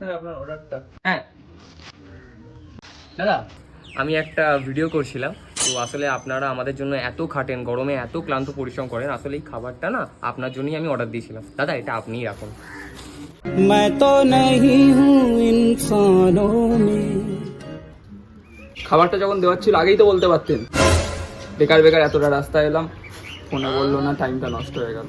হবে আপনার অর্ডারটা? হ্যাঁ দাদা, আমি একটা ভিডিও করছিলাম, তো আসলে আপনারা আমাদের জন্য এত খাটেন, গরমে এত ক্লান্ত পরিশ্রম করেন, আসলে এই খাবারটা না আপনার জন্যই আমি অর্ডার দিয়েছিলাম। দাদা এটা আপনিই রাখুন। খাবারটা যখন দেওয়ার ছিল আগেই তো বলতে পারতেন। বেকার বেকার এতটা রাস্তা এলাম, ফোনে বললো না, টাইমটা নষ্ট হয়ে গেল।